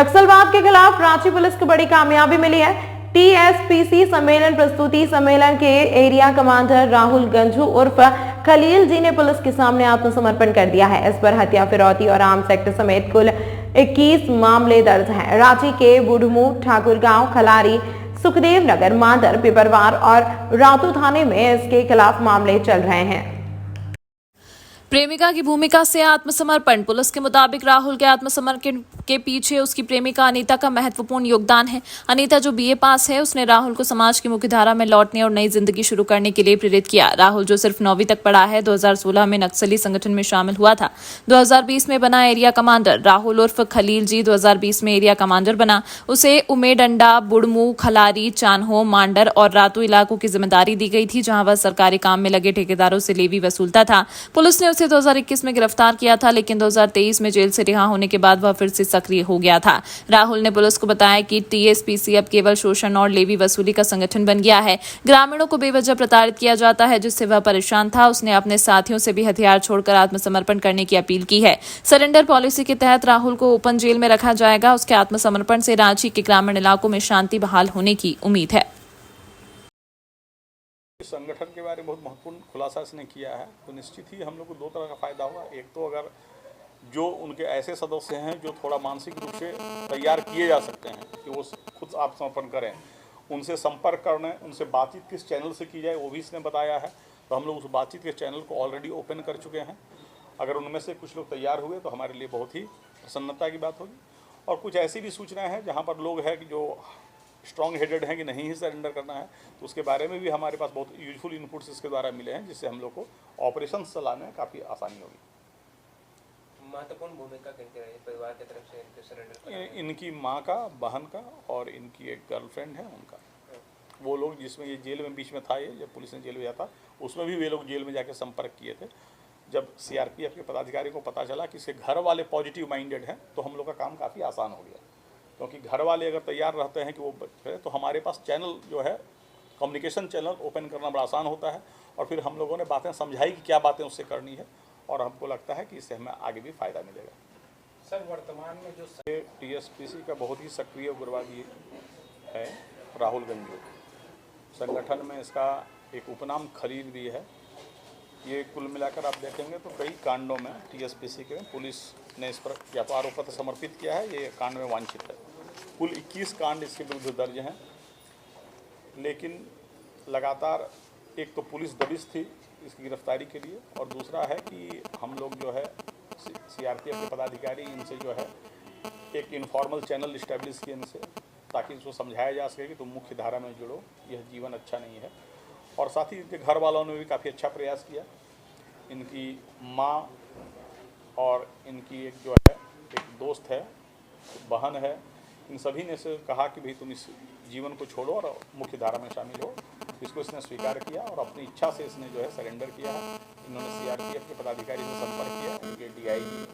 नक्सलवाद के खिलाफ रांची पुलिस को बड़ी कामयाबी मिली है। टीएसपीसी सम्मेलन प्रस्तुति सम्मेलन के एरिया कमांडर राहुल गंजू उर्फ खलील जी ने पुलिस के सामने आत्मसमर्पण कर दिया है। इस पर हत्या, फिरौती और आर्म सेक्टर समेत कुल 21 मामले दर्ज हैं। रांची के बुढ़मू, ठाकुरगांव, खलारी, सुखदेव नगर, मांडर, पिपरवार और रातू थाने में इसके खिलाफ मामले चल रहे हैं। प्रेमिका की भूमिका से आत्मसमर्पण। पुलिस के मुताबिक राहुल के आत्मसमर्पण के पीछे उसकी प्रेमिका अनीता का महत्वपूर्ण योगदान है। अनीता जो बीए पास है, उसने राहुल को समाज की मुख्यधारा में लौटने और नई जिंदगी शुरू करने के लिए प्रेरित किया। राहुल जो सिर्फ 9वीं तक पढ़ा है, 2016 में नक्सली संगठन में शामिल हुआ था। 2020 में बना एरिया कमांडर। राहुल उर्फ खलील जी 2020 में एरिया कमांडर बना। उसे उमेडंडा, बुढ़मू, खलारी, चान्हो, मांडर और रातू इलाकों की जिम्मेदारी दी गई थी, जहां वह सरकारी काम में लगे ठेकेदारों से लेवी वसूलता था। पुलिस ने उसे 2021 में गिरफ्तार किया था, लेकिन 2023 में जेल से रिहा होने के बाद वह फिर से सक्रिय हो गया था। राहुल ने पुलिस को बताया कि टीएसपीसी अब केवल शोषण और लेवी वसूली का संगठन बन गया है। ग्रामीणों को बेवजह प्रताड़ित किया जाता है, जिससे वह परेशान था। उसने अपने साथियों से भी हथियार छोड़कर आत्मसमर्पण करने की अपील की है। सरेंडर पॉलिसी के तहत राहुल को ओपन जेल में रखा जाएगा। उसके आत्मसमर्पण से रांची के ग्रामीण इलाकों में शांति बहाल होने की उम्मीद है। संगठन के बारे में बहुत महत्वपूर्ण खुलासा इसने किया है, तो निश्चित ही हम लोग को दो तरह का फायदा होगा। एक तो अगर जो उनके ऐसे सदस्य हैं जो थोड़ा मानसिक रूप से तैयार किए जा सकते हैं कि वो खुद आत्मसमर्पण करें, उनसे संपर्क करने, उनसे बातचीत किस चैनल से की जाए वो भी इसने बताया है। तो हम लोग उस बातचीत के चैनल को ऑलरेडी ओपन कर चुके हैं। अगर उनमें से कुछ लोग तैयार हुए तो हमारे लिए बहुत ही प्रसन्नता की बात होगी। और कुछ ऐसी भी सूचनाएँ हैं जहाँ पर लोग हैं कि जो स्ट्रॉन्ग हेडेड हैं कि नहीं ही सरेंडर करना है, तो उसके बारे में भी हमारे पास बहुत यूजफुल इनपुट्स इसके द्वारा मिले हैं, जिससे हम लोग को ऑपरेशन चलाने में काफ़ी आसानी होगी। महत्वपूर्ण भूमिका किनकी रही परिवार की तरफ से इनके सरेंडर? इनकी माँ का, बहन का और इनकी एक गर्लफ्रेंड है उनका। वो लोग जिसमें ये जेल में बीच में था, ये जब पुलिस ने जेल भेजा था, उसमें भी वे लोग जेल में जाके संपर्क किए थे। जब सीआरपीएफ के पदाधिकारी को पता चला कि इसके घर वाले पॉजिटिव माइंडेड हैं, तो हम लोग का काम काफ़ी आसान हो गया, क्योंकि घर वाले अगर तैयार रहते हैं कि वो करें, तो हमारे पास चैनल जो है कम्युनिकेशन चैनल ओपन करना बड़ा आसान होता है। और फिर हम लोगों ने बातें समझाई कि क्या बातें उससे करनी है, और हमको लगता है कि इससे हमें आगे भी फ़ायदा मिलेगा। सर, वर्तमान में जो टीएसपीसी का बहुत ही सक्रिय उग्रवादी है राहुल गंजू। संगठन में इसका एक उपनाम खलील भी है। ये कुल मिलाकर आप देखेंगे तो कई कांडों में टीएसपीसी के पुलिस ने इस पर या तो आरोप पत्र समर्पित किया है, ये कांड में वांछित है। कुल 21 कांड इसके विरुद्ध दर्ज हैं, लेकिन लगातार एक तो पुलिस दबिश थी इसकी गिरफ्तारी के लिए, और दूसरा है कि हम लोग जो है सीआरपीएफ के पदाधिकारी इनसे जो है एक इनफॉर्मल चैनल इस्टेब्लिश किए इनसे, ताकि इसको समझाया जा सके कि तुम मुख्य धारा में जुड़ो, यह जीवन अच्छा नहीं है। और साथ ही इनके घर वालों ने भी काफ़ी अच्छा प्रयास किया। इनकी माँ और इनकी एक जो है एक दोस्त है, बहन है, इन सभी ने से कहा कि भाई तुम इस जीवन को छोड़ो और मुख्य धारा में शामिल हो। इसको इसने स्वीकार किया और अपनी इच्छा से इसने जो है सरेंडर किया है। इन्होंने सीआरपीएफ के पदाधिकारी से संपर्क किया, उनके डीआईजी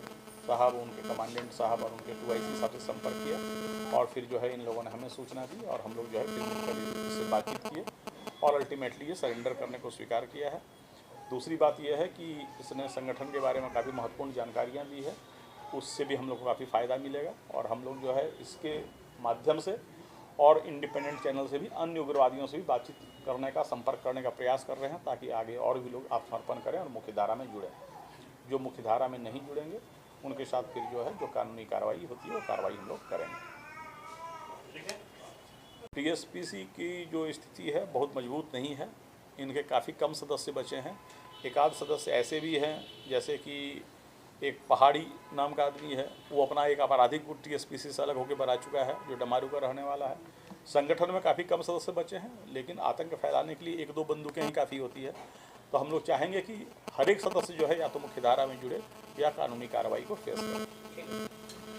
साहब, उनके कमांडेंट साहब और उनके 2IC साहब से संपर्क किया, और फिर जो है इन लोगों ने हमें सूचना दी और हम लोग जो है फिर मिलकर इससे बातचीत किए और अल्टीमेटली ये सरेंडर करने को स्वीकार किया है। दूसरी बात यह है कि इसने संगठन के बारे में काफ़ी महत्वपूर्ण जानकारियाँ दी है, उससे भी हम लोग को काफ़ी फ़ायदा मिलेगा। और हम लोग जो है इसके माध्यम से और इंडिपेंडेंट चैनल से भी अन्य उग्रवादियों से भी बातचीत करने का, संपर्क करने का प्रयास कर रहे हैं, ताकि आगे और भी लोग आत्मसमर्पण करें और मुख्य धारा में जुड़ें। जो मुख्य धारा में नहीं जुड़ेंगे उनके साथ फिर जो है जो कानूनी कार्रवाई होती है वो कार्रवाई हम लोग करेंगे। टीएसपीसी की जो स्थिति है बहुत मजबूत नहीं है। इनके काफ़ी कम सदस्य बचे हैं। एक आध सदस्य ऐसे भी हैं, जैसे कि एक पहाड़ी नाम का आदमी है, वो अपना एक आपराधिक गुट टीएसपीसी से अलग होकर बना चुका है, जो डमारू का रहने वाला है। संगठन में काफ़ी कम सदस्य बचे हैं, लेकिन आतंक फैलाने के लिए 1-2 बंदूकें ही काफ़ी होती है। तो हम लोग चाहेंगे कि हर एक सदस्य जो है या तो मुख्य धारा में जुड़े या कानूनी कार्रवाई को फेस करे।